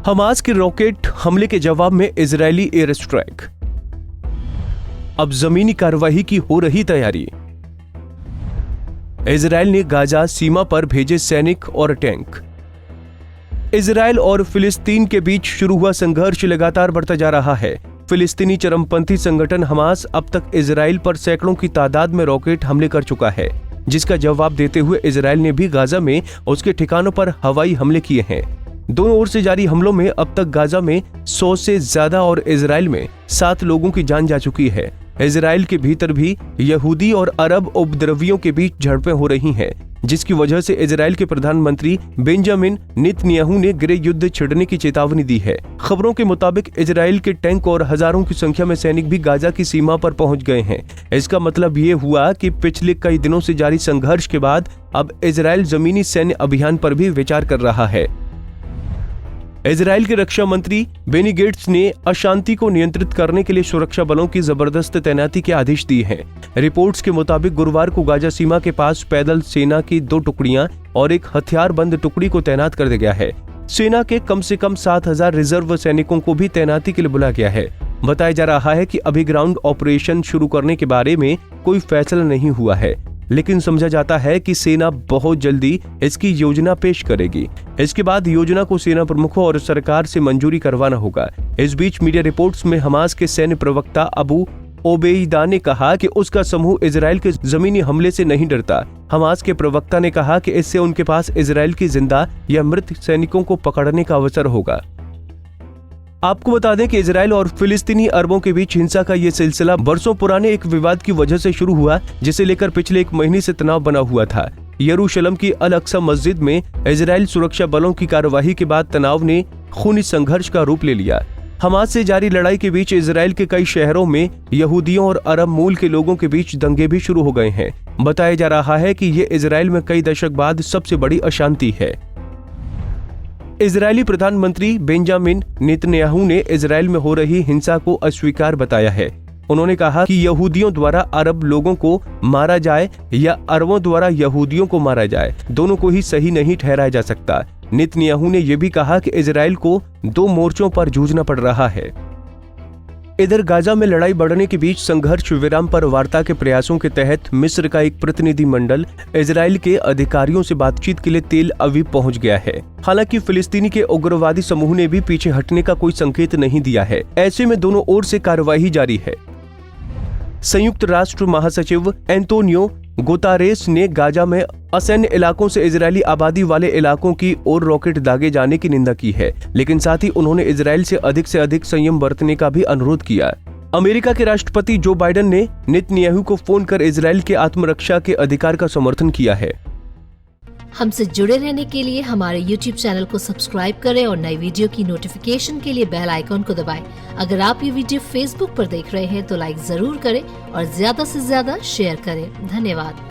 Hamas के rocket हमले के जवाब में इजरायली एयर स्ट्राइक। अब जमीनी कार्रवाई की हो रही तैयारी। इजरायल ने गाजा सीमा पर भेजे सैनिक और टैंक। इजरायल और फिलिस्तीन के बीच शुरू हुआ संघर्ष लगातार बढ़ता जा रहा है। फिलिस्तीनी चरमपंथी संगठन हमास अब तक इजरायल पर सैकड़ों की तादाद में रॉकेट हमले कर चुका है, जिसका जवाब देते हुए इजरायल ने भी गाजा में उसके ठिकानों पर हवाई हमले किए हैं। दोनों ओर से जारी हमलों में अब तक गाजा में 100 से ज्यादा और इजरायल में 7 लोगों की जान जा चुकी है। इजरायल के भीतर भी यहूदी और अरब उपद्रवियों के बीच झड़पें हो रही हैं, जिसकी वजह से इजरायल के प्रधानमंत्री बेंजामिन नेतन्याहू ने गृह युद्ध छिड़ने की चेतावनी दी है। खबरों के मुताबिक इजरायल के टैंक और हजारों की संख्या में सैनिक भी गाजा की सीमा पर पहुंच गए हैं। इसका मतलब ये हुआ कि पिछले कई दिनों से जारी संघर्ष के बाद अब इजरायल जमीनी सैन्य अभियान पर भी विचार कर रहा है। इजरायल के रक्षा मंत्री बेनी गेट्स ने अशांति को नियंत्रित करने के लिए सुरक्षा बलों की जबरदस्त तैनाती के आदेश दिए हैं। रिपोर्ट्स के मुताबिक गुरुवार को गाजा सीमा के पास पैदल सेना की 2 टुकड़ियां और एक हथियारबंद टुकड़ी को तैनात कर दिया गया है। सेना के कम से कम 7,000 रिजर्व सैनिकों को भी तैनाती के लिए बुलाया गया है। बताया जा रहा है कि अभी ग्राउंड ऑपरेशन शुरू करने के बारे में कोई फैसला नहीं हुआ है, लेकिन समझा जाता है कि सेना बहुत जल्दी इसकी योजना पेश करेगी। इसके बाद योजना को सेना प्रमुखों और सरकार से मंजूरी करवाना होगा। इस बीच मीडिया रिपोर्ट्स में हमास के सैन्य प्रवक्ता अबू ओबेइदा ने कहा कि उसका समूह इजरायल के जमीनी हमले से नहीं डरता। हमास के प्रवक्ता ने कहा कि इससे उनके पास इजरायल की जिंदा या मृत सैनिकों को पकड़ने का अवसर होगा। आपको बता दें कि इजरायल और फिलिस्तीनी अरबों के बीच हिंसा का ये सिलसिला बरसों पुराने एक विवाद की वजह से शुरू हुआ, जिसे लेकर पिछले 1 महीने से तनाव बना हुआ था। यरूशलेम की अल अक्सा मस्जिद में इजरायल सुरक्षा बलों की कार्यवाही के बाद तनाव ने खूनी संघर्ष का रूप ले लिया। हमास से जारी लड़ाई के बीच इजरायल के कई शहरों में यहूदियों और अरब मूल के लोगों के बीच दंगे भी शुरू हो गए हैं। बताया जा रहा है कि ये इजरायल में कई दशक बाद सबसे बड़ी अशांति है। इजरायली प्रधानमंत्री बेंजामिन नेतन्याहू ने इजरायल में हो रही हिंसा को अस्वीकार बताया है। उन्होंने कहा कि यहूदियों द्वारा अरब लोगों को मारा जाए या अरबों द्वारा यहूदियों को मारा जाए, दोनों को ही सही नहीं ठहराया जा सकता। नेतन्याहू ने यह भी कहा कि इजरायल को 2 मोर्चों पर जूझना पड़ रहा है। इधर गाजा में लड़ाई बढ़ने के बीच संघर्ष विराम पर वार्ता के प्रयासों के तहत मिस्र का एक प्रतिनिधिमंडल इजरायल के अधिकारियों से बातचीत के लिए तेल अवीव पहुंच गया है। हालांकि फिलिस्तीनी के उग्रवादी समूह ने भी पीछे हटने का कोई संकेत नहीं दिया है। ऐसे में दोनों ओर से कार्यवाही जारी है। संयुक्त राष्ट्र महासचिव एंटोनियो गुतारेस ने गाजा में असैन्य इलाकों से इजरायली आबादी वाले इलाकों की ओर रॉकेट दागे जाने की निंदा की है, लेकिन साथ ही उन्होंने इजरायल से अधिक संयम बरतने का भी अनुरोध किया। अमेरिका के राष्ट्रपति जो बाइडेन ने नेतन्याहू को फोन कर इजरायल के आत्मरक्षा के अधिकार का समर्थन किया है। हमसे जुड़े रहने के लिए हमारे YouTube चैनल को सब्सक्राइब करें और नई वीडियो की नोटिफिकेशन के लिए बेल आइकॉन को दबाएं। अगर आप ये वीडियो Facebook पर देख रहे हैं तो लाइक जरूर करें और ज्यादा से ज्यादा शेयर करें। धन्यवाद।